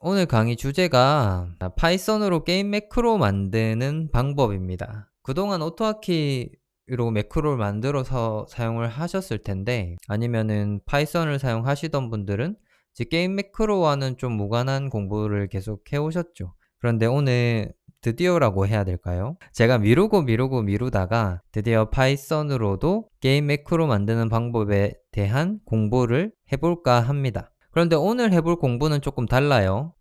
오늘 강의 주제가 파이썬으로 게임 매크로 만드는 방법입니다. 그동안 오토하키로 매크로를 만들어서 사용을 하셨을 텐데, 아니면은 파이썬을 사용하시던 분들은 이제 게임 매크로와는 좀 무관한 공부를 계속 해오셨죠. 그런데 오늘 드디어라고 해야 될까요? 제가 미루다가 드디어 파이썬으로도 게임 매크로 만드는 방법에 대한 공부를 해볼까 합니다. 그런데 오늘 해볼 공부는 조금 달라요.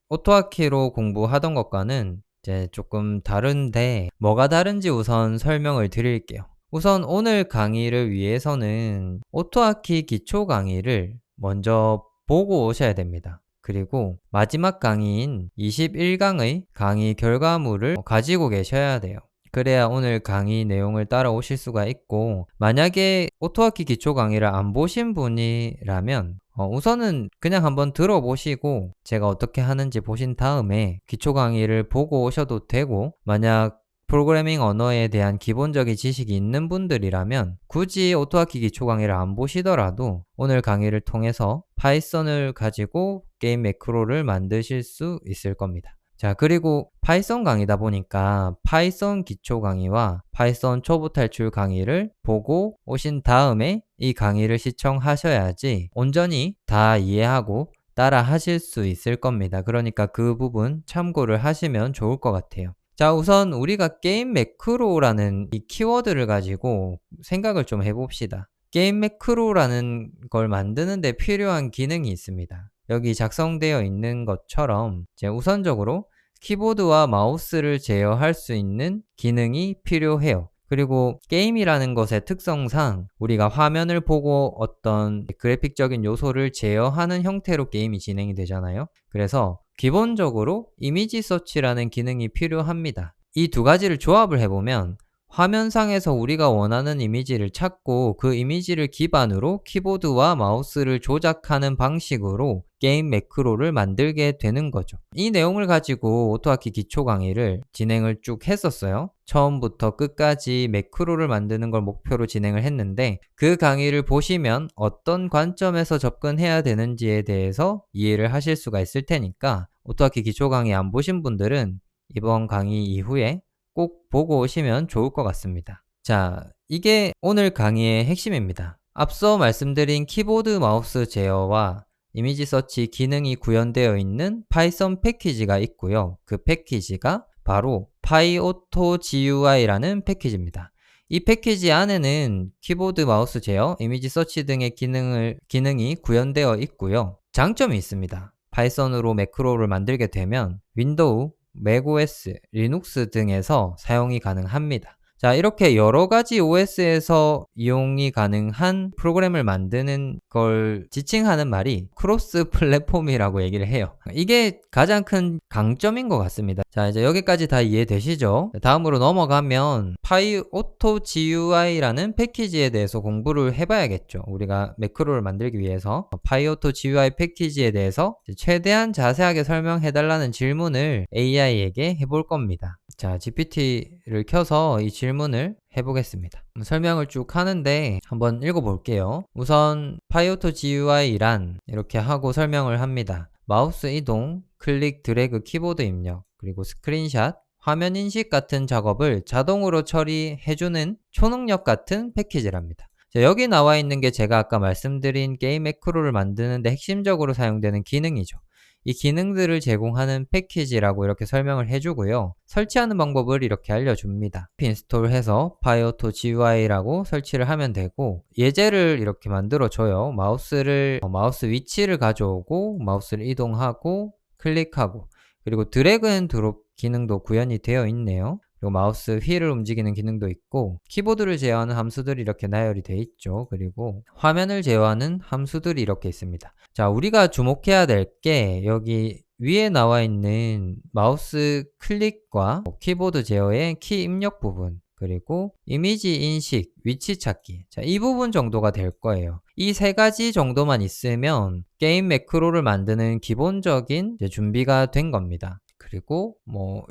오토하키로 공부하던 것과는 이제 조금 다른데, 뭐가 다른지 우선 설명을 드릴게요. 우선 오늘 강의를 위해서는 오토하키 기초 강의를 먼저 보고 오셔야 됩니다. 그리고 마지막 강의인 21강의 강의 결과물을 가지고 계셔야 돼요. 그래야 오늘 강의 내용을 따라오실 수가 있고, 만약에 오토하키 기초 강의를 안 보신 분이라면 우선은 그냥 한번 들어보시고 제가 어떻게 하는지 보신 다음에 기초 강의를 보고 오셔도 되고, 만약 프로그래밍 언어에 대한 기본적인 지식이 있는 분들이라면 굳이 오토하키 기초 강의를 안 보시더라도 오늘 강의를 통해서 파이썬을 가지고 게임 매크로를 만드실 수 있을 겁니다. 자, 그리고 파이썬 강의다 보니까 파이썬 기초 강의와 파이썬 초보 탈출 강의를 보고 오신 다음에 이 강의를 시청하셔야지 온전히 다 이해하고 따라 하실 수 있을 겁니다. 그러니까 그 부분 참고를 하시면 좋을 것 같아요. 자, 우선 우리가 게임 매크로라는 이 키워드를 가지고 생각을 좀 해봅시다. 게임 매크로라는 걸 만드는 데 필요한 기능이 있습니다. 여기 작성되어 있는 것처럼 이제 우선적으로 키보드와 마우스를 제어할 수 있는 기능이 필요해요. 그리고 게임이라는 것의 특성상 우리가 화면을 보고 어떤 그래픽적인 요소를 제어하는 형태로 게임이 진행이 되잖아요. 그래서 기본적으로 이미지 서치라는 기능이 필요합니다. 이 두 가지를 조합을 해보면 화면상에서 우리가 원하는 이미지를 찾고 그 이미지를 기반으로 키보드와 마우스를 조작하는 방식으로 게임 매크로를 만들게 되는 거죠. 이 내용을 가지고 오토하키 기초 강의를 진행을 쭉 했었어요. 처음부터 끝까지 매크로를 만드는 걸 목표로 진행을 했는데, 그 강의를 보시면 어떤 관점에서 접근해야 되는지에 대해서 이해를 하실 수가 있을 테니까 오토하키 기초 강의 안 보신 분들은 이번 강의 이후에 꼭 보고 오시면 좋을 것 같습니다. 자, 이게 오늘 강의의 핵심입니다. 앞서 말씀드린 키보드 마우스 제어와 이미지 서치 기능이 구현되어 있는 파이썬 패키지가 있고요. 그 패키지가 바로 PyAutoGUI라는 패키지입니다. 이 패키지 안에는 키보드 마우스 제어, 이미지 서치 등의 기능이 구현되어 있고요. 장점이 있습니다. 파이썬으로 매크로를 만들게 되면 윈도우, 맥OS, 리눅스 등에서 사용이 가능합니다. 자, 이렇게 여러가지 OS에서 이용이 가능한 프로그램을 만드는 걸 지칭하는 말이 크로스 플랫폼이라고 얘기를 해요. 이게 가장 큰 강점인 것 같습니다. 자, 이제 여기까지 다 이해되시죠? 다음으로 넘어가면 PyAutoGUI라는 패키지에 대해서 공부를 해봐야겠죠. 우리가 매크로를 만들기 위해서 PyAutoGUI 패키지에 대해서 최대한 자세하게 설명해달라는 질문을 AI에게 해볼 겁니다. 자, GPT를 켜서 이 질문을 해보겠습니다. 설명을 쭉 하는데 한번 읽어볼게요. 우선 PyAutoGUI란 이렇게 하고 설명을 합니다. 마우스 이동, 클릭, 드래그, 키보드 입력, 그리고 스크린샷, 화면 인식 같은 작업을 자동으로 처리해주는 초능력 같은 패키지랍니다. 자, 여기 나와 있는 게 제가 아까 말씀드린 게임 매크로를 만드는데 핵심적으로 사용되는 기능이죠. 이 기능들을 제공하는 패키지라고 이렇게 설명을 해주고요. 설치하는 방법을 이렇게 알려줍니다. 인스톨해서 PyAutoGUI라고 설치를 하면 되고, 예제를 이렇게 만들어줘요. 마우스 위치를 가져오고, 마우스를 이동하고, 클릭하고, 그리고 드래그 앤 드롭 기능도 구현이 되어 있네요. 그리고 마우스 휠을 움직이는 기능도 있고, 키보드를 제어하는 함수들이 이렇게 나열이 되어 있죠. 그리고 화면을 제어하는 함수들이 이렇게 있습니다. 자, 우리가 주목해야 될 게 여기 위에 나와 있는 마우스 클릭과 키보드 제어의 키 입력 부분, 그리고 이미지 인식, 위치 찾기. 자, 이 부분 정도가 될 거예요. 이 세 가지 정도만 있으면 게임 매크로를 만드는 기본적인 준비가 된 겁니다. 그리고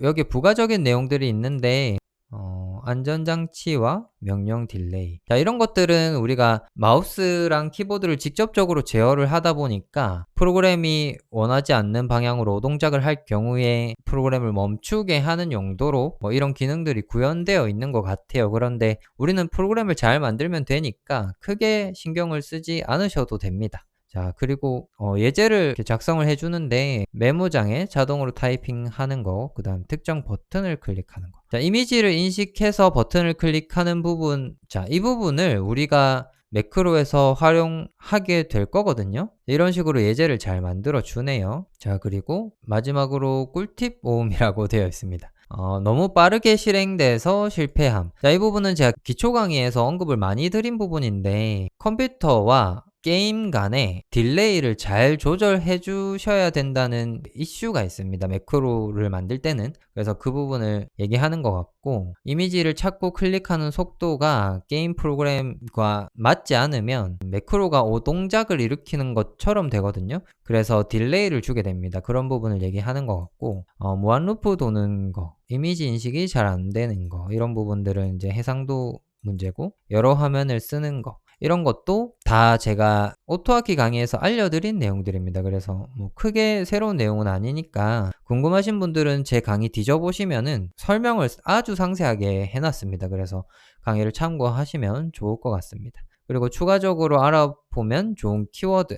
여기 부가적인 내용들이 있는데 안전장치와 명령 딜레이. 자, 이런 것들은 우리가 마우스랑 키보드를 직접적으로 제어를 하다 보니까 프로그램이 원하지 않는 방향으로 동작을 할 경우에 프로그램을 멈추게 하는 용도로 뭐 이런 기능들이 구현되어 있는 것 같아요. 그런데 우리는 프로그램을 잘 만들면 되니까 크게 신경을 쓰지 않으셔도 됩니다. 자, 그리고 예제를 이렇게 작성을 해 주는데 메모장에 자동으로 타이핑하는 거, 그다음 특정 버튼을 클릭하는 거. 자, 이미지를 인식해서 버튼을 클릭하는 부분, 자, 이 부분을 우리가 매크로에서 활용하게 될 거거든요. 이런 식으로 예제를 잘 만들어 주네요. 자, 그리고 마지막으로 꿀팁 모음이라고 되어 있습니다. 너무 빠르게 실행돼서 실패함. 자, 이 부분은 제가 기초 강의에서 언급을 많이 드린 부분인데 컴퓨터와 게임 간에 딜레이를 잘 조절해 주셔야 된다는 이슈가 있습니다. 매크로를 만들 때는. 그래서 그 부분을 얘기하는 것 같고, 이미지를 찾고 클릭하는 속도가 게임 프로그램과 맞지 않으면 매크로가 오동작을 일으키는 것처럼 되거든요. 그래서 딜레이를 주게 됩니다. 그런 부분을 얘기하는 것 같고, 무한루프 도는 거, 이미지 인식이 잘 안 되는 거, 이런 부분들은 이제 해상도 문제고, 여러 화면을 쓰는 거, 이런 것도 다 제가 오토하키 강의에서 알려드린 내용들입니다. 그래서 뭐 크게 새로운 내용은 아니니까 궁금하신 분들은 제 강의 뒤져보시면은 설명을 아주 상세하게 해놨습니다. 그래서 강의를 참고하시면 좋을 것 같습니다. 그리고 추가적으로 알아보면 좋은 키워드,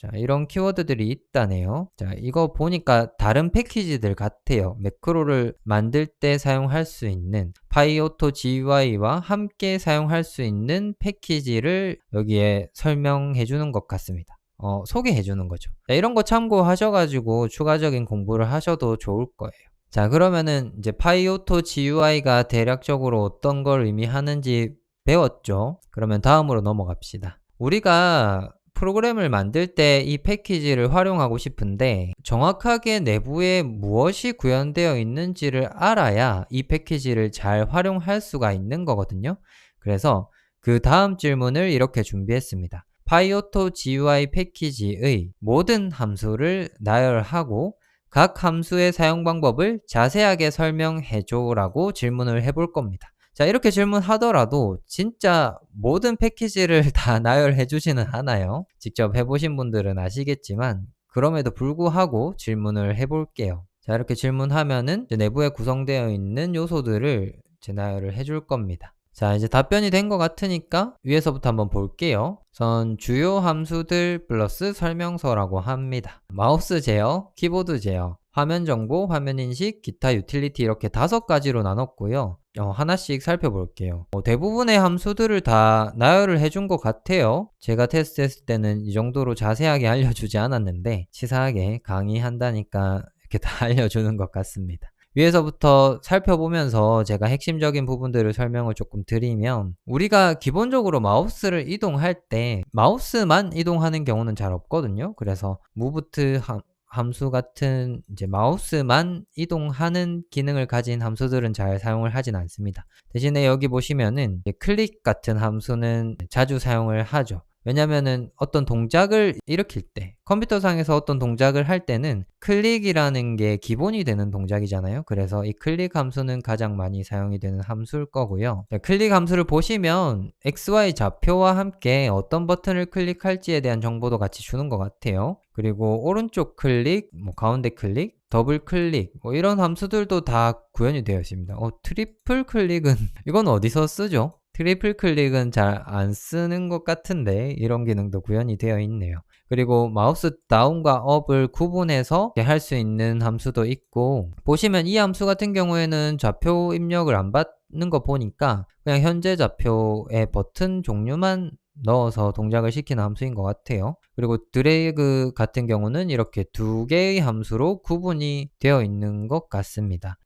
자, 이런 키워드들이 있다네요. 자, 이거 보니까 다른 패키지들 같아요. 매크로를 만들 때 사용할 수 있는 파이오토 GUI와 함께 사용할 수 있는 패키지를 여기에 설명해 주는 것 같습니다. 소개해 주는 거죠. 자, 이런 거 참고하셔가지고 추가적인 공부를 하셔도 좋을 거예요. 자, 그러면은 이제 파이오토 GUI가 대략적으로 어떤 걸 의미하는지 배웠죠? 그러면 다음으로 넘어갑시다. 우리가 프로그램을 만들 때 이 패키지를 활용하고 싶은데 정확하게 내부에 무엇이 구현되어 있는지를 알아야 이 패키지를 잘 활용할 수가 있는 거거든요. 그래서 그 다음 질문을 이렇게 준비했습니다. 파이오토 GUI 패키지의 모든 함수를 나열하고 각 함수의 사용 방법을 자세하게 설명해줘 라고 질문을 해볼 겁니다. 자, 이렇게 질문하더라도 진짜 모든 패키지를 다 나열해 주지는 않아요. 직접 해보신 분들은 아시겠지만 그럼에도 불구하고 질문을 해볼게요. 자, 이렇게 질문하면은 이제 내부에 구성되어 있는 요소들을 나열을 해줄 겁니다. 자, 이제 답변이 된 것 같으니까 위에서부터 한번 볼게요. 우선 주요 함수들 플러스 설명서라고 합니다. 마우스 제어, 키보드 제어, 화면 정보, 화면 인식, 기타 유틸리티 이렇게 5가지로 나눴고요. 하나씩 살펴볼게요. 대부분의 함수들을 다 나열을 해준 것 같아요. 제가 테스트했을 때는 이 정도로 자세하게 알려주지 않았는데 치사하게 강의한다니까 이렇게 다 알려주는 것 같습니다. 위에서부터 살펴보면서 제가 핵심적인 부분들을 설명을 조금 드리면, 우리가 기본적으로 마우스를 이동할 때 마우스만 이동하는 경우는 잘 없거든요. 그래서 무브트 함수 같은 이제 마우스만 이동하는 기능을 가진 함수들은 잘 사용을 하진 않습니다. 대신에 여기 보시면은 클릭 같은 함수는 자주 사용을 하죠. 왜냐면은 어떤 동작을 일으킬 때, 컴퓨터상에서 어떤 동작을 할 때는 클릭이라는 게 기본이 되는 동작이잖아요. 그래서 이 클릭 함수는 가장 많이 사용이 되는 함수일 거고요. 클릭 함수를 보시면 XY 좌표와 함께 어떤 버튼을 클릭할지에 대한 정보도 같이 주는 것 같아요. 그리고 오른쪽 클릭, 가운데 클릭, 더블 클릭, 이런 함수들도 다 구현이 되어 있습니다. 트리플 클릭은 이건 어디서 쓰죠? 트리플 클릭은 잘 안 쓰는 것 같은데 이런 기능도 구현이 되어 있네요. 그리고 마우스 다운과 업을 구분해서 할 수 있는 함수도 있고, 보시면 이 함수 같은 경우에는 좌표 입력을 안 받는 거 보니까 그냥 현재 좌표의 버튼 종류만 넣어서 동작을 시키는 함수인 것 같아요. 그리고 드래그 같은 경우는 이렇게 2개의 함수로 구분이 되어 있는 것 같습니다.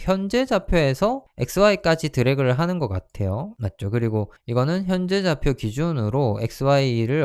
현재 좌표에서 XY까지 드래그를 하는 것 같아요. 맞죠? 그리고 이거는 현재 좌표 기준으로 XY를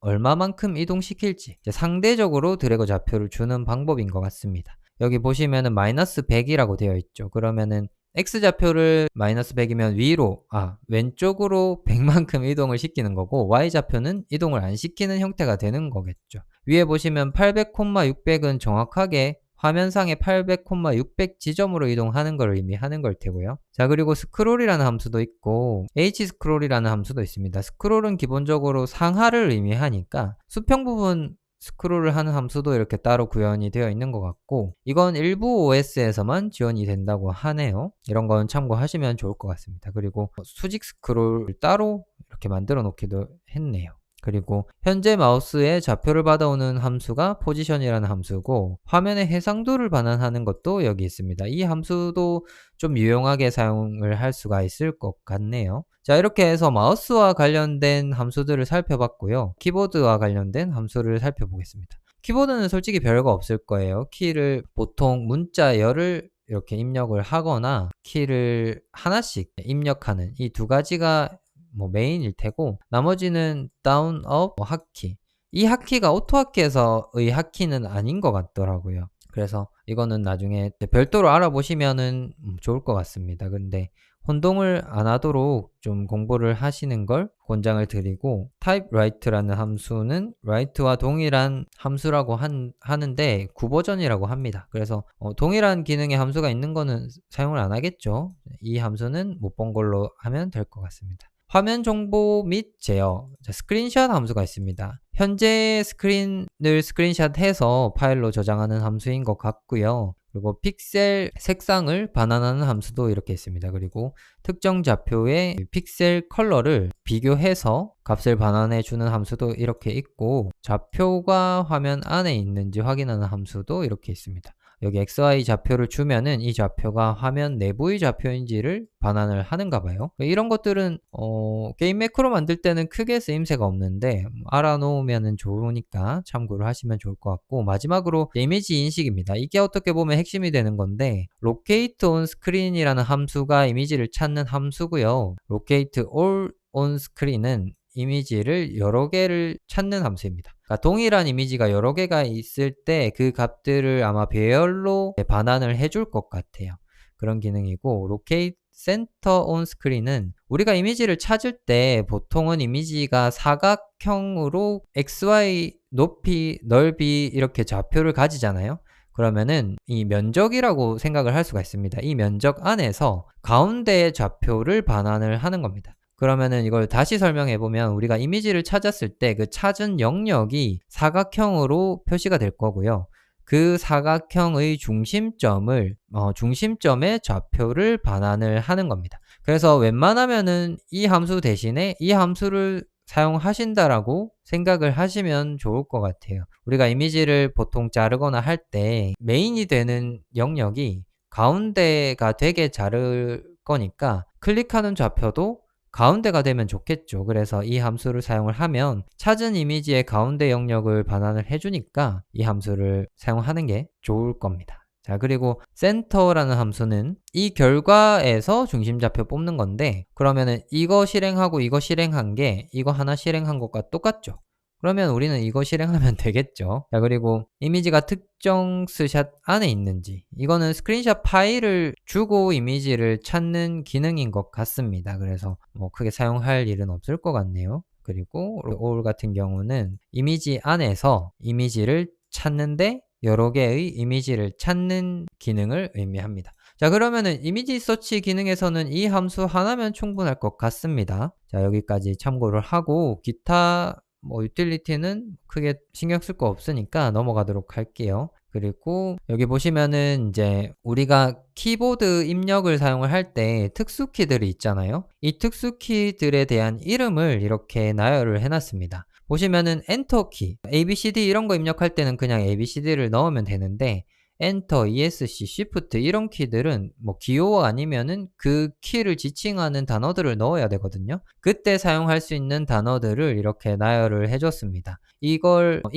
얼마만큼 이동시킬지 상대적으로 드래그 좌표를 주는 방법인 것 같습니다. 여기 보시면은 마이너스 100이라고 되어 있죠. 그러면은 X좌표를 마이너스 100이면 위로, 왼쪽으로 100만큼 이동을 시키는 거고, Y좌표는 이동을 안 시키는 형태가 되는 거겠죠. 위에 보시면 800, 600은 정확하게 화면상의 800, 600 지점으로 이동하는 걸 의미하는 걸 테고요. 자, 그리고 스크롤이라는 함수도 있고 hscroll이라는 함수도 있습니다. 스크롤은 기본적으로 상하를 의미하니까 수평 부분 스크롤을 하는 함수도 이렇게 따로 구현이 되어 있는 것 같고, 이건 일부 OS에서만 지원이 된다고 하네요. 이런 건 참고하시면 좋을 것 같습니다. 그리고 수직 스크롤 따로 이렇게 만들어 놓기도 했네요. 그리고 현재 마우스에 좌표를 받아오는 함수가 포지션이라는 함수고, 화면의 해상도를 반환하는 것도 여기 있습니다. 이 함수도 좀 유용하게 사용을 할 수가 있을 것 같네요. 자, 이렇게 해서 마우스와 관련된 함수들을 살펴봤고요. 키보드와 관련된 함수를 살펴보겠습니다. 키보드는 솔직히 별거 없을 거예요. 키를 보통 문자 열을 이렇게 입력을 하거나 키를 하나씩 입력하는 이 두 가지가 메인일 테고, 나머지는 다운, 업, 핫키. 이 핫키가 오토핫키에서의 핫키는 아닌 것 같더라고요. 그래서 이거는 나중에 별도로 알아보시면은 좋을 것 같습니다. 근데 혼동을 안 하도록 좀 공부를 하시는 걸 권장을 드리고, typewrite라는 함수는 write와 동일한 함수라고 하는데 구버전이라고 합니다. 그래서 동일한 기능의 함수가 있는 거는 사용을 안 하겠죠. 이 함수는 못 본 걸로 하면 될 것 같습니다. 화면 정보 및 제어, 스크린샷 함수가 있습니다. 현재 스크린을 스크린샷해서 파일로 저장하는 함수인 것 같고요. 그리고 픽셀 색상을 반환하는 함수도 이렇게 있습니다. 그리고 특정 좌표의 픽셀 컬러를 비교해서 값을 반환해 주는 함수도 이렇게 있고, 좌표가 화면 안에 있는지 확인하는 함수도 이렇게 있습니다. 여기 XY 좌표를 주면은 이 좌표가 화면 내부의 좌표인지를 반환을 하는가 봐요. 이런 것들은 게임 매크로 만들 때는 크게 쓰임새가 없는데 알아놓으면 좋으니까 참고를 하시면 좋을 것 같고, 마지막으로 이미지 인식입니다. 이게 어떻게 보면 핵심이 되는 건데, locate on screen이라는 함수가 이미지를 찾는 함수고요. locate all on screen은 이미지를 여러 개를 찾는 함수입니다. 그러니까 동일한 이미지가 여러 개가 있을 때 그 값들을 아마 배열로 반환을 해줄 것 같아요. 그런 기능이고, locate center on screen은 우리가 이미지를 찾을 때 보통은 이미지가 사각형으로 XY 높이, 넓이 이렇게 좌표를 가지잖아요. 그러면은 이 면적이라고 생각을 할 수가 있습니다. 이 면적 안에서 가운데 좌표를 반환을 하는 겁니다. 그러면은 이걸 다시 설명해 보면, 우리가 이미지를 찾았을 때 그 찾은 영역이 사각형으로 표시가 될 거고요. 그 사각형의 중심점을 중심점의 좌표를 반환을 하는 겁니다. 그래서 웬만하면은 이 함수 대신에 이 함수를 사용하신다라고 생각을 하시면 좋을 것 같아요. 우리가 이미지를 보통 자르거나 할 때 메인이 되는 영역이 가운데가 되게 자를 거니까 클릭하는 좌표도 가운데가 되면 좋겠죠. 그래서 이 함수를 사용을 하면 찾은 이미지의 가운데 영역을 반환을 해주니까 이 함수를 사용하는 게 좋을 겁니다. 자, 그리고 센터라는 함수는 이 결과에서 중심좌표 뽑는 건데, 그러면은 이거 실행하고 이거 실행한 게 이거 하나 실행한 것과 똑같죠. 그러면 우리는 이거 실행하면 되겠죠. 자, 그리고 이미지가 특정 스샷 안에 있는지, 이거는 스크린샷 파일을 주고 이미지를 찾는 기능인 것 같습니다. 그래서 크게 사용할 일은 없을 것 같네요. 그리고 all 같은 경우는 이미지 안에서 이미지를 찾는데 여러 개의 이미지를 찾는 기능을 의미합니다. 자, 그러면은 이미지 서치 기능에서는 이 함수 하나면 충분할 것 같습니다. 자, 여기까지 참고를 하고, 기타 유틸리티는 크게 신경 쓸 거 없으니까 넘어가도록 할게요. 그리고 여기 보시면은 이제 우리가 키보드 입력을 사용을 할 때 특수 키들이 있잖아요. 이 특수 키들에 대한 이름을 이렇게 나열을 해놨습니다. 보시면은 엔터 키, ABCD 이런 거 입력할 때는 그냥 ABCD를 넣으면 되는데, 엔터, ESC, Shift 이런 키들은 기호 아니면은 그 키를 지칭하는 단어들을 넣어야 되거든요. 그때 사용할 수 있는 단어들을 이렇게 나열을 해줬습니다. 이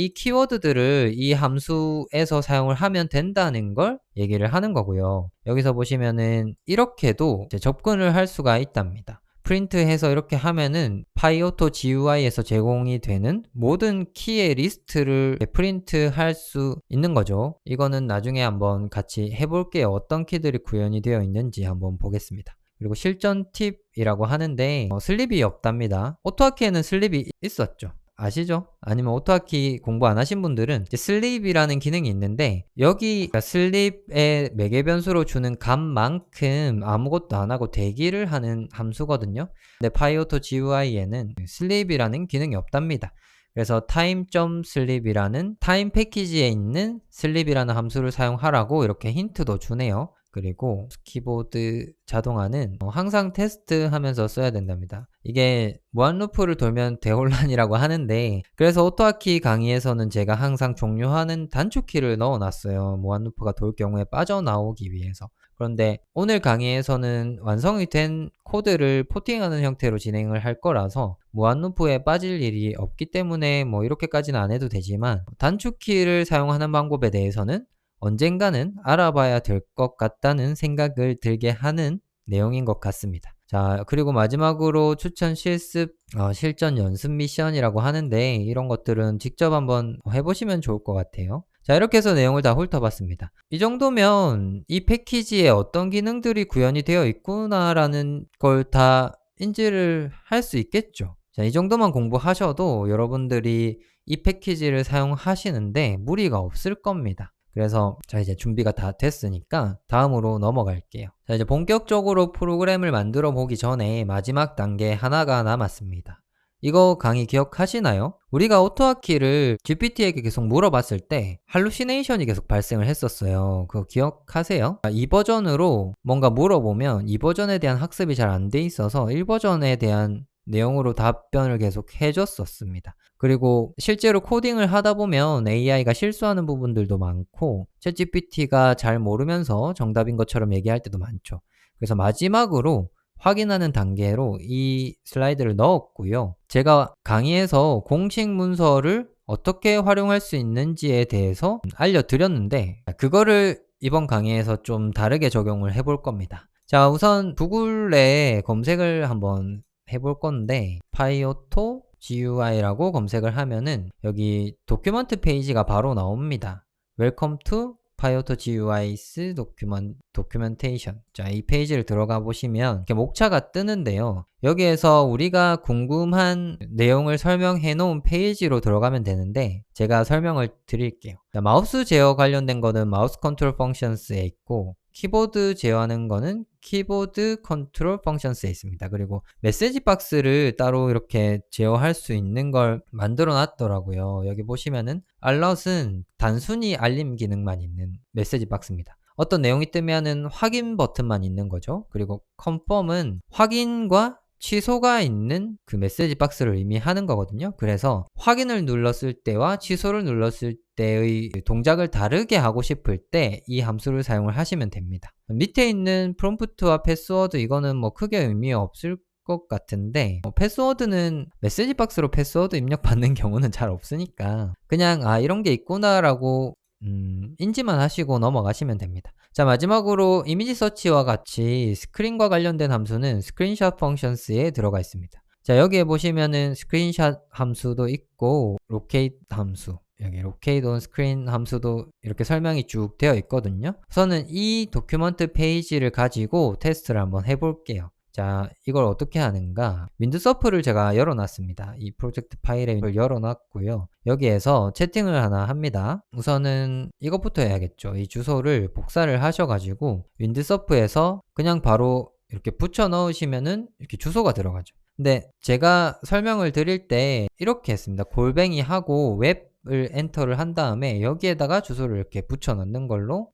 키워드들을 이 함수에서 사용을 하면 된다는 걸 얘기를 하는 거고요. 여기서 보시면은 이렇게도 이제 접근을 할 수가 있답니다. 프린트해서 이렇게 하면은 파이오토 GUI에서 제공이 되는 모든 키의 리스트를 프린트할 수 있는 거죠. 이거는 나중에 한번 같이 해볼게요. 어떤 키들이 구현이 되어 있는지 한번 보겠습니다. 그리고 실전 팁이라고 하는데 슬립이 없답니다. 오토하키에는 슬립이 있었죠. 아시죠? 아니면 오토하키 공부 안 하신 분들은 이제 슬립이라는 기능이 있는데 여기 슬립의 매개 변수로 주는 값만큼 아무것도 안 하고 대기를 하는 함수거든요. 근데 파이오토 GUI에는 슬립이라는 기능이 없답니다. 그래서 time.sleep이라는 타임 패키지에 있는 슬립이라는 함수를 사용하라고 이렇게 힌트도 주네요. 그리고 키보드 자동화는 항상 테스트하면서 써야 된답니다. 이게 무한루프를 돌면 대혼란이라고 하는데 그래서 오토하키 강의에서는 제가 항상 종료하는 단축키를 넣어놨어요. 무한루프가 돌 경우에 빠져나오기 위해서. 그런데 오늘 강의에서는 완성이 된 코드를 포팅하는 형태로 진행을 할 거라서 무한루프에 빠질 일이 없기 때문에 뭐 이렇게까지는 안 해도 되지만 단축키를 사용하는 방법에 대해서는 언젠가는 알아봐야 될 것 같다는 생각을 들게 하는 내용인 것 같습니다. 자, 그리고 마지막으로 추천 실습 실전 연습 미션이라고 하는데 이런 것들은 직접 한번 해보시면 좋을 것 같아요. 자, 이렇게 해서 내용을 다 훑어봤습니다. 이 정도면 이 패키지에 어떤 기능들이 구현이 되어 있구나라는 걸 다 인지를 할 수 있겠죠. 자, 이 정도만 공부하셔도 여러분들이 이 패키지를 사용하시는데 무리가 없을 겁니다. 그래서 자, 이제 준비가 다 됐으니까 다음으로 넘어갈게요. 자, 이제 본격적으로 프로그램을 만들어 보기 전에 마지막 단계 하나가 남았습니다. 이거 강의 기억하시나요? 우리가 오토하키를 GPT에게 계속 물어봤을 때 할루시네이션이 계속 발생을 했었어요. 그거 기억하세요? 이 버전으로 뭔가 물어보면 이 버전에 대한 학습이 잘 안 돼 있어서 1버전에 대한 내용으로 답변을 계속 해줬었습니다. 그리고 실제로 코딩을 하다 보면 AI가 실수하는 부분들도 많고 챗GPT가 잘 모르면서 정답인 것처럼 얘기할 때도 많죠. 그래서 마지막으로 확인하는 단계로 이 슬라이드를 넣었고요. 제가 강의에서 공식 문서를 어떻게 활용할 수 있는지에 대해서 알려드렸는데 그거를 이번 강의에서 좀 다르게 적용을 해볼 겁니다. 자, 우선 구글에 검색을 한번 해볼 건데 파이오토 GUI라고 검색을 하면은 여기 도큐먼트 페이지가 바로 나옵니다. Welcome to 파이오토 GUI's documentation. 자, 이 페이지를 들어가 보시면 이렇게 목차가 뜨는데요. 여기에서 우리가 궁금한 내용을 설명해 놓은 페이지로 들어가면 되는데 제가 설명을 드릴게요. 자, 마우스 제어 관련된 거는 마우스 컨트롤 펑션스에 있고 키보드 제어하는 거는 키보드 컨트롤 펑션스에 있습니다. 그리고 메시지 박스를 따로 이렇게 제어할 수 있는 걸 만들어 놨더라고요. 여기 보시면은 alert은 단순히 알림 기능만 있는 메시지 박스입니다. 어떤 내용이 뜨면은 확인 버튼만 있는 거죠. 그리고 confirm은 확인과 취소가 있는 그 메시지 박스를 의미하는 거거든요. 그래서 확인을 눌렀을 때와 취소를 눌렀을 때의 동작을 다르게 하고 싶을 때 이 함수를 사용을 하시면 됩니다. 밑에 있는 프롬프트와 패스워드 이거는 뭐 크게 의미 없을 것 같은데 패스워드는 메시지 박스로 패스워드 입력받는 경우는 잘 없으니까 그냥 이런 게 있구나 라고 인지만 하시고 넘어가시면 됩니다. 자, 마지막으로 이미지 서치와 같이 스크린과 관련된 함수는 스크린샷 펑션스에 들어가 있습니다. 자, 여기에 보시면은 스크린샷 함수도 있고 로케이트 함수, 여기 로케이트 온 스크린 함수도 이렇게 설명이 쭉 되어 있거든요. 우선은 이 도큐먼트 페이지를 가지고 테스트를 한번 해볼게요. 자, 이걸 어떻게 하는가? 윈드서프를 제가 열어놨습니다. 이 프로젝트 파일에 열어놨고요. 여기에서 채팅을 하나 합니다. 우선은 이것부터 해야겠죠. 이 주소를 복사를 하셔가지고 윈드서프에서 그냥 바로 이렇게 붙여 넣으시면은 이렇게 주소가 들어가죠. 근데 제가 설명을 드릴 때 이렇게 했습니다. 골뱅이 하고 웹을 엔터를 한 다음에 여기에다가 주소를 이렇게 붙여 넣는 걸로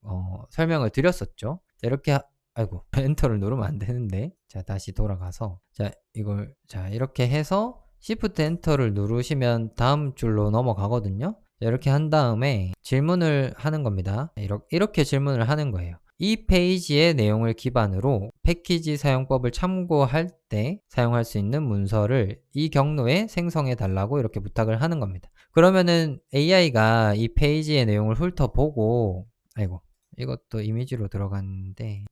설명을 드렸었죠. 이렇게 아이고 엔터를 누르면 안 되는데 자, 다시 돌아가서 자, 이렇게 해서 Shift 엔터를 누르시면 다음 줄로 넘어가거든요. 자, 이렇게 한 다음에 질문을 하는 겁니다. 이렇게 질문을 하는 거예요. 이 페이지의 내용을 기반으로 패키지 사용법을 참고할 때 사용할 수 있는 문서를 이 경로에 생성해 달라고 이렇게 부탁을 하는 겁니다. 그러면은 AI가 이 페이지의 내용을 훑어보고 아이고 이것도 이미지로 들어갔는데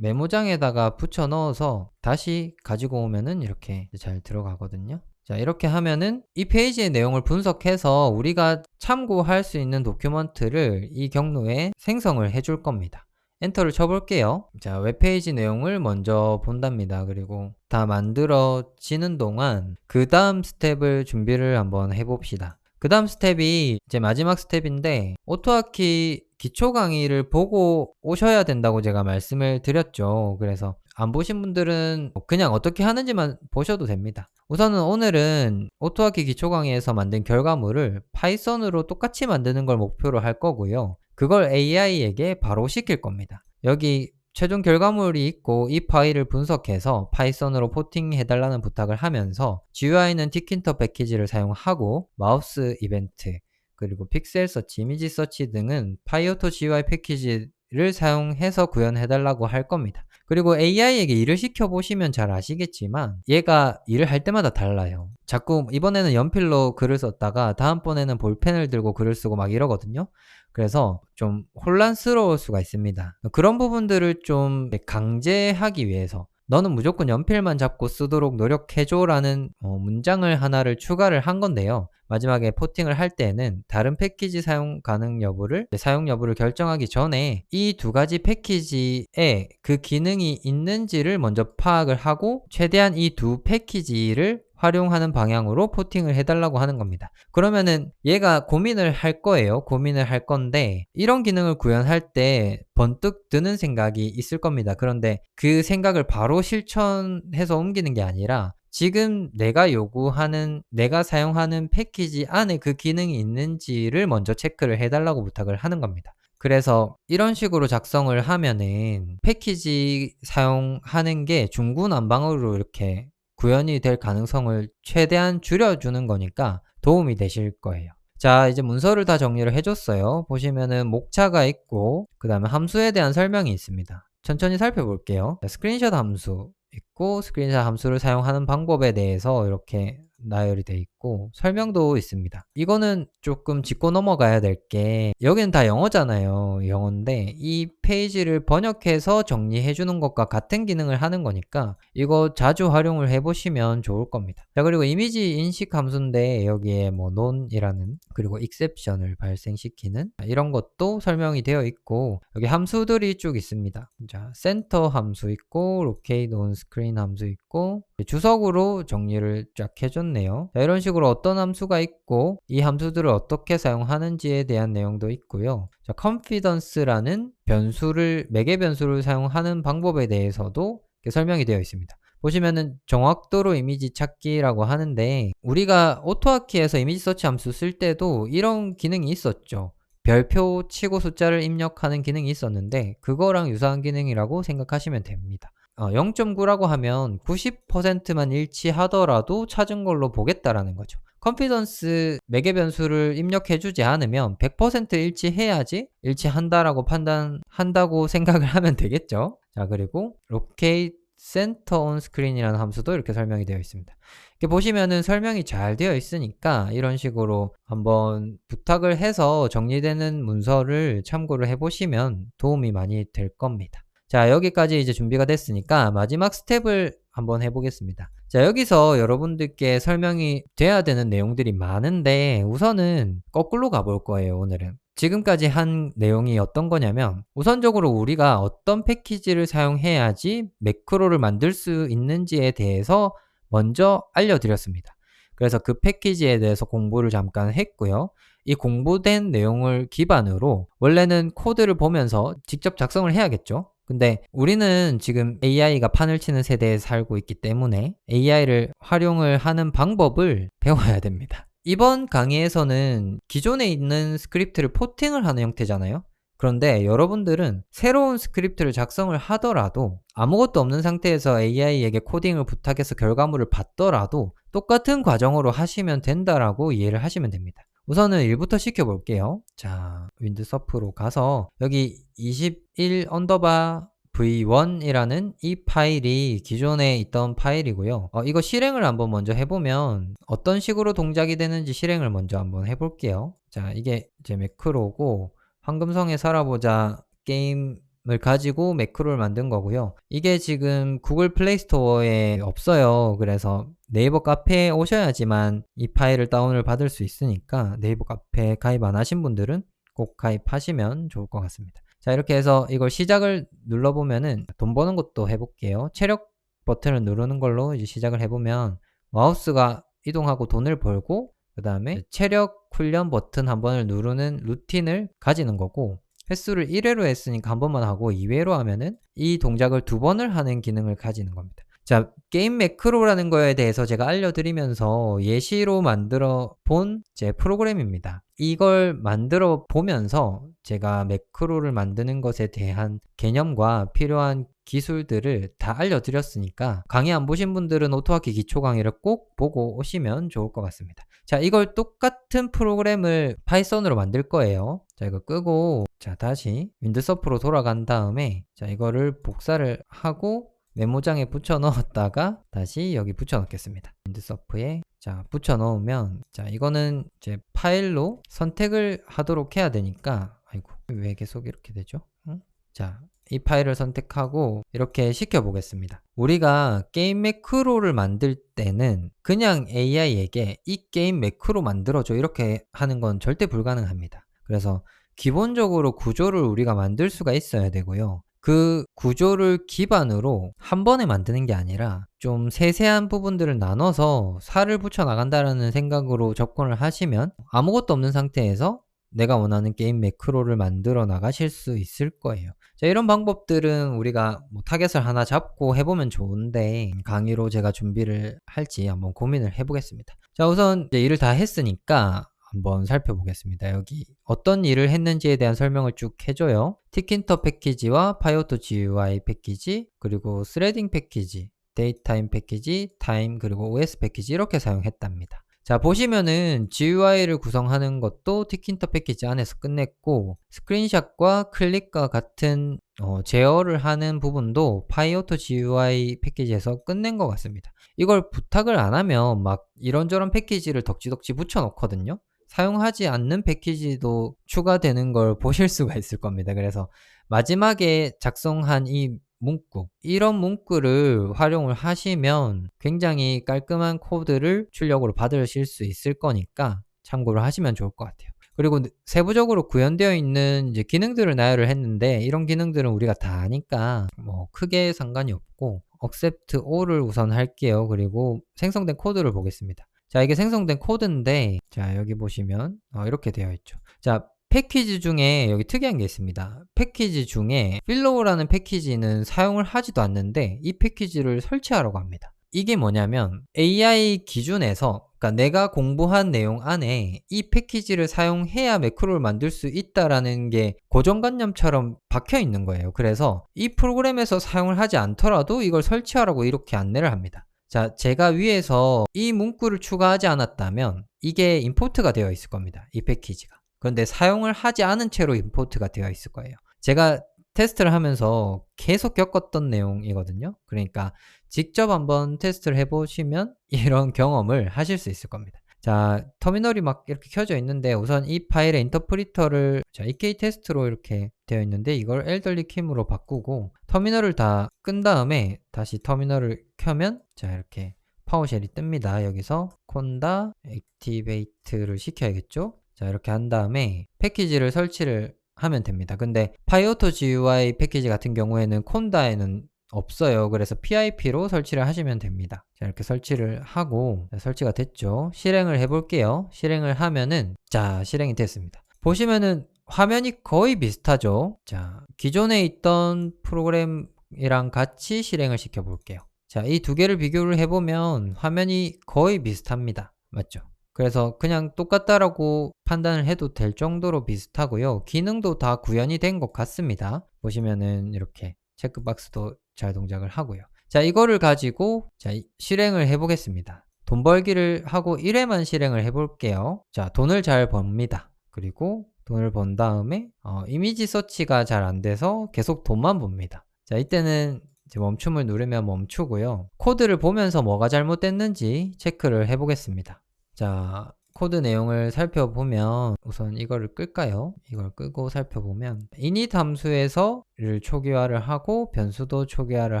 메모장에다가 붙여 넣어서 다시 가지고 오면은 이렇게 잘 들어가거든요. 자, 이렇게 하면은 이 페이지의 내용을 분석해서 우리가 참고할 수 있는 도큐먼트를 이 경로에 생성을 해줄 겁니다. 엔터를 쳐볼게요. 자, 웹페이지 내용을 먼저 본답니다. 그리고 다 만들어지는 동안 그 다음 스텝을 준비를 한번 해봅시다. 그 다음 스텝이 이제 마지막 스텝인데, 오토하키 기초 강의를 보고 오셔야 된다고 제가 말씀을 드렸죠. 그래서 안 보신 분들은 그냥 어떻게 하는지만 보셔도 됩니다. 우선은 오늘은 오토하키 기초 강의에서 만든 결과물을 파이썬으로 똑같이 만드는 걸 목표로 할 거고요. 그걸 AI에게 바로 시킬 겁니다. 여기 최종 결과물이 있고 이 파일을 분석해서 파이썬으로 포팅해달라는 부탁을 하면서 GUI는 티킨터 패키지를 사용하고 마우스 이벤트, 그리고 픽셀 서치, 이미지 서치 등은 파이오토 GUI 패키지를 사용해서 구현해달라고 할 겁니다. 그리고 AI에게 일을 시켜보시면 잘 아시겠지만 얘가 일을 할 때마다 달라요. 자꾸 이번에는 연필로 글을 썼다가 다음번에는 볼펜을 들고 글을 쓰고 막 이러거든요. 그래서 좀 혼란스러울 수가 있습니다. 그런 부분들을 좀 강제하기 위해서 너는 무조건 연필만 잡고 쓰도록 노력해줘 라는 문장을 하나를 추가를 한 건데요. 마지막에 포팅을 할 때는 다른 패키지 사용 가능 여부를, 사용 여부를 결정하기 전에 이 두 가지 패키지에 그 기능이 있는지를 먼저 파악을 하고 최대한 이 두 패키지를 활용하는 방향으로 포팅을 해달라고 하는 겁니다. 그러면은 얘가 고민을 할 거예요. 고민을 할 건데 이런 기능을 구현할 때 번뜩 드는 생각이 있을 겁니다. 그런데 그 생각을 바로 실천해서 옮기는 게 아니라 지금 내가 요구하는, 내가 사용하는 패키지 안에 그 기능이 있는지를 먼저 체크를 해달라고 부탁을 하는 겁니다. 그래서 이런 식으로 작성을 하면은 패키지 사용하는 게 중구난방으로 이렇게 구현이 될 가능성을 최대한 줄여주는 거니까 도움이 되실 거예요. 자, 이제 문서를 다 정리를 해줬어요. 보시면은 목차가 있고 그 다음에 함수에 대한 설명이 있습니다. 천천히 살펴볼게요. 스크린샷 함수 있고 스크린샷 함수를 사용하는 방법에 대해서 이렇게 나열이 돼 있고 설명도 있습니다. 이거는 조금 짚고 넘어가야 될 게, 여기는 다 영어잖아요. 영어인데 이 페이지를 번역해서 정리해 주는 것과 같은 기능을 하는 거니까 이거 자주 활용을 해 보시면 좋을 겁니다. 자, 그리고 이미지 인식 함수인데 여기에 뭐 non이라는, 그리고 exception을 발생시키는 이런 것도 설명이 되어 있고, 여기 함수들이 쭉 있습니다. 자, center 함수 있고 locate on screen 함수 있고, 주석으로 정리를 쫙 해줬네요. 자, 이런 식으로 어떤 함수가 있고 이 함수들을 어떻게 사용하는지에 대한 내용도 있고요. 자, confidence라는 변수를, 매개 변수를 사용하는 방법에 대해서도 설명이 되어 있습니다. 보시면은 정확도로 이미지 찾기라고 하는데, 우리가 오토하키에서 이미지 서치 함수 쓸 때도 이런 기능이 있었죠. 별표 치고 숫자를 입력하는 기능이 있었는데 그거랑 유사한 기능이라고 생각하시면 됩니다. 0.9라고 하면 90%만 일치하더라도 찾은 걸로 보겠다라는 거죠. 컨피던스 매개 변수를 입력해주지 않으면 100% 일치해야지 일치한다라고 판단한다고 생각을 하면 되겠죠. 자, 그리고 locate center on screen이라는 함수도 이렇게 설명이 되어 있습니다. 이렇게 보시면은 설명이 잘 되어 있으니까 이런 식으로 한번 부탁을 해서 정리되는 문서를 참고를 해보시면 도움이 많이 될 겁니다. 자, 여기까지 이제 준비가 됐으니까 마지막 스텝을 한번 해보겠습니다. 자, 여기서 여러분들께 설명이 돼야 되는 내용들이 많은데 우선은 거꾸로 가볼 거예요. 오늘은 지금까지 한 내용이 어떤 거냐면, 우선적으로 우리가 어떤 패키지를 사용해야지 매크로를 만들 수 있는지에 대해서 먼저 알려드렸습니다. 그래서 그 패키지에 대해서 공부를 잠깐 했고요. 이 공부된 내용을 기반으로 원래는 코드를 보면서 직접 작성을 해야겠죠. 근데 우리는 지금 AI가 판을 치는 세대에 살고 있기 때문에 AI를 활용을 하는 방법을 배워야 됩니다. 이번 강의에서는 기존에 있는 스크립트를 포팅을 하는 형태잖아요. 그런데 여러분들은 새로운 스크립트를 작성을 하더라도 아무것도 없는 상태에서 AI에게 코딩을 부탁해서 결과물을 받더라도 똑같은 과정으로 하시면 된다라고 이해를 하시면 됩니다. 우선은 1부터 시켜볼게요. 자, 윈드서프로 가서 여기 21 언더바 v1이라는 이 파일이 기존에 있던 파일이고요. 이거 실행을 한번 먼저 해보면 어떤 식으로 동작이 되는지 실행을 먼저 한번 해볼게요. 자, 이게 이제 매크로고 황금성에 살아보자 게임을 가지고 매크로를 만든 거고요. 이게 지금 구글 플레이 스토어에 없어요. 그래서 네이버 카페에 오셔야지만 이 파일을 다운을 받을 수 있으니까 네이버 카페 가입 안 하신 분들은 꼭 가입하시면 좋을 것 같습니다. 자, 이렇게 해서 이걸 시작을 눌러보면은 돈 버는 것도 해볼게요. 체력 버튼을 누르는 걸로 이제 시작을 해보면 마우스가 이동하고 돈을 벌고 그 다음에 체력 훈련 버튼 한 번을 누르는 루틴을 가지는 거고, 횟수를 1회로 했으니까 한 번만 하고 2회로 하면은 이 동작을 2번을 하는 기능을 가지는 겁니다. 자, 게임 매크로라는 거에 대해서 제가 알려드리면서 예시로 만들어 본 제 프로그램입니다. 이걸 만들어 보면서 제가 매크로를 만드는 것에 대한 개념과 필요한 기술들을 다 알려드렸으니까 강의 안 보신 분들은 오토하키 기초 강의를 꼭 보고 오시면 좋을 것 같습니다. 자, 이걸 똑같은 프로그램을 파이썬으로 만들 거예요. 자, 이거 끄고 자, 다시 윈드서프로 돌아간 다음에 자, 이거를 복사를 하고 메모장에 붙여 넣었다가 다시 여기 붙여 넣겠습니다. 윈드서프에 자, 붙여 넣으면 자, 이거는 이제 파일로 선택을 하도록 해야 되니까, 아이고, 왜 계속 이렇게 되죠? 응? 자, 이 파일을 선택하고 이렇게 시켜 보겠습니다. 우리가 게임 매크로를 만들 때는 그냥 AI에게 이 게임 매크로 만들어줘 이렇게 하는 건 절대 불가능합니다. 그래서 기본적으로 구조를 우리가 만들 수가 있어야 되고요. 그 구조를 기반으로 한 번에 만드는 게 아니라 좀 세세한 부분들을 나눠서 살을 붙여 나간다라는 생각으로 접근을 하시면 아무것도 없는 상태에서 내가 원하는 게임 매크로를 만들어 나가실 수 있을 거예요. 자, 이런 방법들은 우리가 뭐 타겟을 하나 잡고 해보면 좋은데 강의로 제가 준비를 할지 한번 고민을 해보겠습니다. 자, 우선 이제 일을 다 했으니까 한번 살펴보겠습니다. 여기 어떤 일을 했는지에 대한 설명을 쭉 해줘요. 티킨터 패키지와 파이오토 GUI 패키지, 그리고 스레딩 패키지, 데이타임 패키지, 타임, 그리고 OS 패키지 이렇게 사용했답니다. 자, 보시면은 GUI를 구성하는 것도 티킨터 패키지 안에서 끝냈고, 스크린샷과 클릭과 같은 제어를 하는 부분도 파이오토 GUI 패키지에서 끝낸 것 같습니다. 이걸 부탁을 안 하면 막 이런저런 패키지를 덕지덕지 붙여 놓거든요. 사용하지 않는 패키지도 추가되는 걸 보실 수가 있을 겁니다. 그래서 마지막에 작성한 이 문구, 이런 문구를 활용을 하시면 굉장히 깔끔한 코드를 출력으로 받으실 수 있을 거니까 참고를 하시면 좋을 것 같아요. 그리고 세부적으로 구현되어 있는 이제 기능들을 나열을 했는데 이런 기능들은 우리가 다 아니까 뭐 크게 상관이 없고 accept all을 우선 할게요. 그리고 생성된 코드를 보겠습니다. 자, 이게 생성된 코드인데 자, 여기 보시면 이렇게 되어 있죠. 자, 패키지 중에 여기 특이한 게 있습니다. 패키지 중에 필로우라는 패키지는 사용을 하지도 않는데 이 패키지를 설치하라고 합니다. 이게 뭐냐면 AI 기준에서, 그러니까 내가 공부한 내용 안에 이 패키지를 사용해야 매크로를 만들 수 있다라는 게 고정관념처럼 박혀 있는 거예요. 그래서 이 프로그램에서 사용을 하지 않더라도 이걸 설치하라고 이렇게 안내를 합니다. 자, 제가 위에서 이 문구를 추가하지 않았다면 이게 임포트가 되어 있을 겁니다. 이 패키지가. 그런데 사용을 하지 않은 채로 임포트가 되어 있을 거예요. 제가 테스트를 하면서 계속 겪었던 내용이거든요. 그러니까 직접 한번 테스트를 해보시면 이런 경험을 하실 수 있을 겁니다. 자, 터미널이 막 이렇게 켜져 있는데 우선 이 파일의 인터프리터를 자, EK 테스트로 이렇게 되어 있는데 이걸 엘더리 킴으로 바꾸고 터미널을 다 끈 다음에 다시 터미널을 켜면 자, 이렇게 파워쉘이 뜹니다. 여기서 콘다 액티베이트를 시켜야겠죠. 자, 이렇게 한 다음에 패키지를 설치를 하면 됩니다. 근데 파이오토 GUI 패키지 같은 경우에는 콘다에는 없어요. 그래서 PIP로 설치를 하시면 됩니다. 자, 이렇게 설치를 하고 자, 설치가 됐죠. 실행을 해볼게요. 실행을 하면은 자, 실행이 됐습니다. 보시면은 화면이 거의 비슷하죠. 자, 기존에 있던 프로그램이랑 같이 실행을 시켜 볼게요. 자, 이 두 개를 비교를 해보면 화면이 거의 비슷합니다. 맞죠? 그래서 그냥 똑같다라고 판단을 해도 될 정도로 비슷하고요. 기능도 다 구현이 된 것 같습니다. 보시면은 이렇게 체크박스도 잘 동작을 하고요. 자, 이거를 가지고 자, 실행을 해보겠습니다. 돈 벌기를 하고 1회만 실행을 해볼게요. 자, 돈을 잘 법니다. 그리고 돈을 번 다음에 이미지 서치가 잘 안 돼서 계속 돈만 봅니다. 자, 이때는 이제 멈춤을 누르면 멈추고요. 코드를 보면서 뭐가 잘못됐는지 체크를 해보겠습니다. 자, 코드 내용을 살펴보면 우선 이거를 끌까요? 이걸 끄고 살펴보면 init 함수에서를 초기화를 하고 변수도 초기화를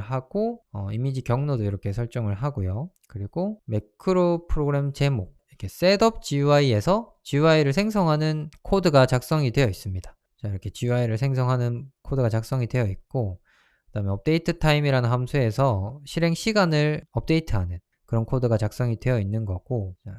하고 이미지 경로도 이렇게 설정을 하고요. 그리고 매크로 프로그램 제목 이렇게 setup GUI에서 GUI를 생성하는 코드가 작성이 되어 있습니다. 자, 이렇게 GUI를 생성하는 코드가 작성이 되어 있고, 그 다음에 업데이트 타임이라는 함수에서 실행 시간을 업데이트하는 그런 코드가 작성이 되어 있는 거고, 자,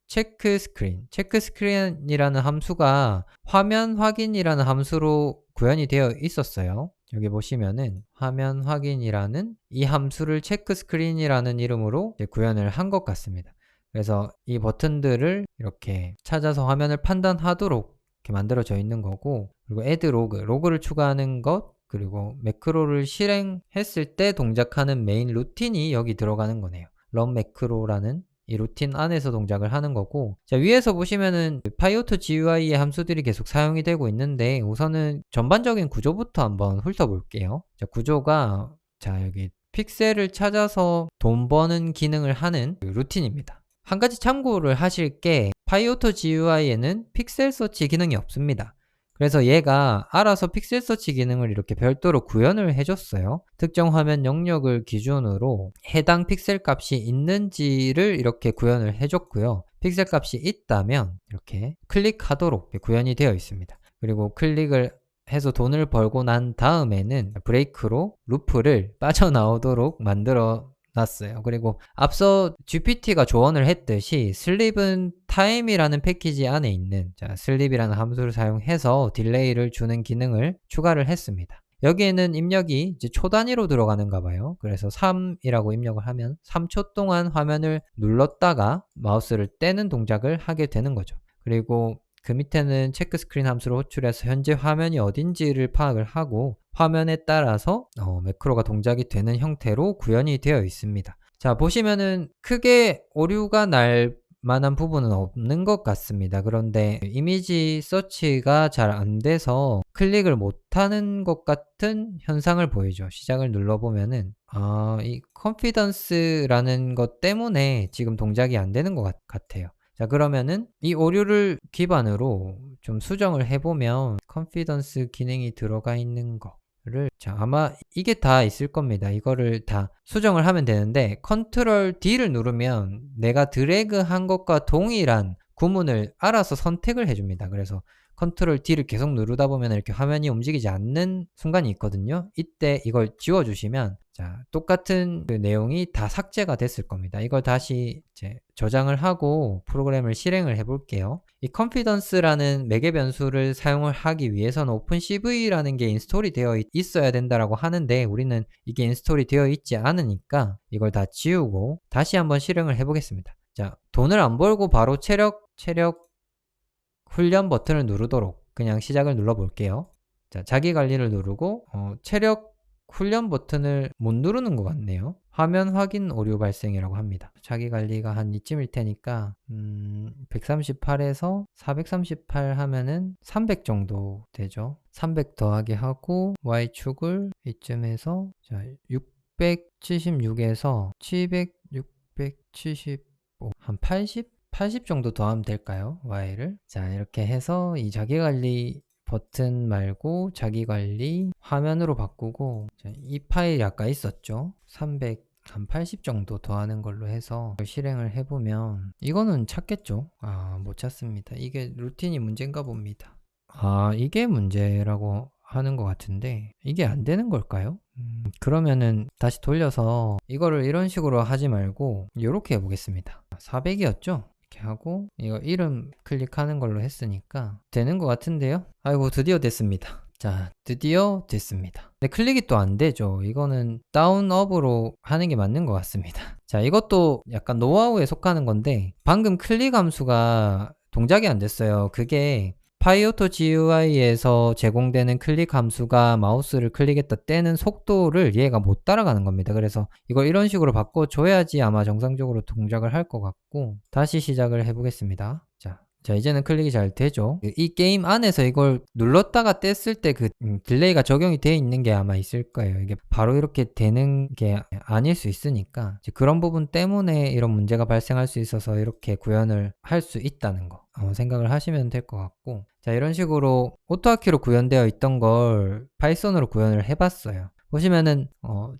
체크 스크린이라는 함수가 화면 확인이라는 함수로 구현이 되어 있었어요. 여기 보시면은 화면 확인이라는 이 함수를 체크 스크린이라는 이름으로 구현을 한 것 같습니다. 그래서 이 버튼들을 이렇게 찾아서 화면을 판단하도록 이렇게 만들어져 있는 거고, 그리고 add 로그를 추가하는 것, 그리고 매크로를 실행했을 때 동작하는 메인 루틴이 여기 들어가는 거네요. run 매크로라는 이 루틴 안에서 동작을 하는 거고, 자, 위에서 보시면은 파이오토 GUI의 함수들이 계속 사용이 되고 있는데, 우선은 전반적인 구조부터 한번 훑어볼게요. 자, 구조가, 자, 여기 픽셀을 찾아서 돈 버는 기능을 하는 루틴입니다. 한 가지 참고를 하실 게, 파이오토 GUI에는 픽셀 서치 기능이 없습니다. 그래서 얘가 알아서 픽셀 서치 기능을 이렇게 별도로 구현을 해줬어요. 특정 화면 영역을 기준으로 해당 픽셀 값이 있는지를 이렇게 구현을 해줬고요. 픽셀 값이 있다면 이렇게 클릭하도록 구현이 되어 있습니다. 그리고 클릭을 해서 돈을 벌고 난 다음에는 브레이크로 루프를 빠져나오도록 만들어 놨어요. 그리고 앞서 GPT가 조언을 했듯이 슬립은 타임이라는 패키지 안에 있는, 자, 슬립이라는 함수를 사용해서 딜레이를 주는 기능을 추가를 했습니다. 여기에는 입력이 이제 초 단위로 들어가는가 봐요. 그래서 3이라고 입력을 하면 3초 동안 화면을 눌렀다가 마우스를 떼는 동작을 하게 되는 거죠. 그리고 그 밑에는 체크 스크린 함수를 호출해서 현재 화면이 어딘지를 파악을 하고 화면에 따라서 매크로가 동작이 되는 형태로 구현이 되어 있습니다. 자, 보시면은 크게 오류가 날 만한 부분은 없는 것 같습니다. 그런데 이미지 서치가 잘 안 돼서 클릭을 못하는 것 같은 현상을 보이죠. 시작을 눌러보면은 이 컨피던스라는 것 때문에 지금 동작이 안 되는 것 같아요. 자, 그러면은 이 오류를 기반으로 좀 수정을 해보면 컨피던스 기능이 들어가 있는 거를, 자, 아마 이게 다 있을 겁니다. 이거를 다 수정을 하면 되는데 컨트롤 D를 누르면 내가 드래그한 것과 동일한 구문을 알아서 선택을 해줍니다. 그래서 컨트롤 D를 계속 누르다 보면 이렇게 화면이 움직이지 않는 순간이 있거든요. 이때 이걸 지워주시면, 자, 똑같은 그 내용이 다 삭제가 됐을 겁니다. 이걸 다시 이제 저장을 하고 프로그램을 실행을 해볼게요. 이 컨피던스라는 매개 변수를 사용을 하기 위해서는 오픈CV라는 게 인스톨이 되어 있어야 된다라고 하는데 우리는 이게 인스톨이 되어 있지 않으니까 이걸 다 지우고 다시 한번 실행을 해보겠습니다. 자, 돈을 안 벌고 바로 체력 훈련 버튼을 누르도록 그냥 시작을 눌러볼게요. 자, 자기 관리를 누르고 체력 훈련 버튼을 못 누르는 것 같네요. 화면 확인 오류 발생이라고 합니다. 자기 관리가 한 이쯤일 테니까 138에서 438 하면은 300 정도 되죠. 300 더하기 하고 Y축을 이쯤에서, 자, 676에서 700, 675, 한 80 정도 더하면 될까요? Y를. 자, 이렇게 해서 이 자기관리 버튼 말고 자기관리 화면으로 바꾸고, 자, 이 파일이 아까 있었죠? 300, 한 80 정도 더하는 걸로 해서 실행을 해보면 이거는 찾겠죠? 못 찾습니다. 이게 루틴이 문제인가 봅니다. 이게 문제라고 하는 것 같은데 이게 안 되는 걸까요? 그러면은 다시 돌려서 이거를 이런 식으로 하지 말고 이렇게 해보겠습니다. 400이었죠? 이렇게 하고 이거 이름 클릭하는 걸로 했으니까 되는 것 같은데요? 아이고, 드디어 됐습니다. 자, 드디어 됐습니다. 근데 클릭이 또 안 되죠. 이거는 다운업으로 하는 게 맞는 것 같습니다. 자, 이것도 약간 노하우에 속하는 건데 방금 클릭 함수가 동작이 안 됐어요. 그게 파이오토 GUI에서 제공되는 클릭 함수가 마우스를 클릭했다 떼는 속도를 얘가 못 따라가는 겁니다. 그래서 이걸 이런 식으로 바꿔줘야지 아마 정상적으로 동작을 할 것 같고 다시 시작을 해보겠습니다. 자, 이제는 클릭이 잘 되죠. 이 게임 안에서 이걸 눌렀다가 뗐을 때 그 딜레이가 적용이 되어 있는 게 아마 있을 거예요. 이게 바로 이렇게 되는 게 아닐 수 있으니까 그런 부분 때문에 이런 문제가 발생할 수 있어서 이렇게 구현을 할 수 있다는 거 생각을 하시면 될 것 같고, 자, 이런 식으로 오토하키로 구현되어 있던 걸 파이썬으로 구현을 해봤어요. 보시면은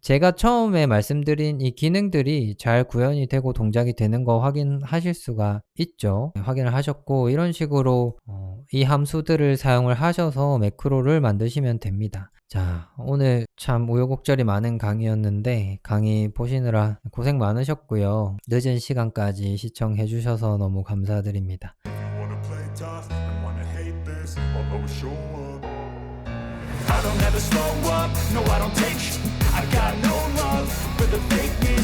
제가 처음에 말씀드린 이 기능들이 잘 구현이 되고 동작이 되는 거 확인하실 수가 있죠. 확인을 하셨고 이런 식으로 이 함수들을 사용을 하셔서 매크로를 만드시면 됩니다. 자, 오늘 참 우여곡절이 많은 강의였는데 강의 보시느라 고생 많으셨고요. 늦은 시간까지 시청해 주셔서 너무 감사드립니다. I don't ever slow up, no I don't take sh- I got no love for the fakeness.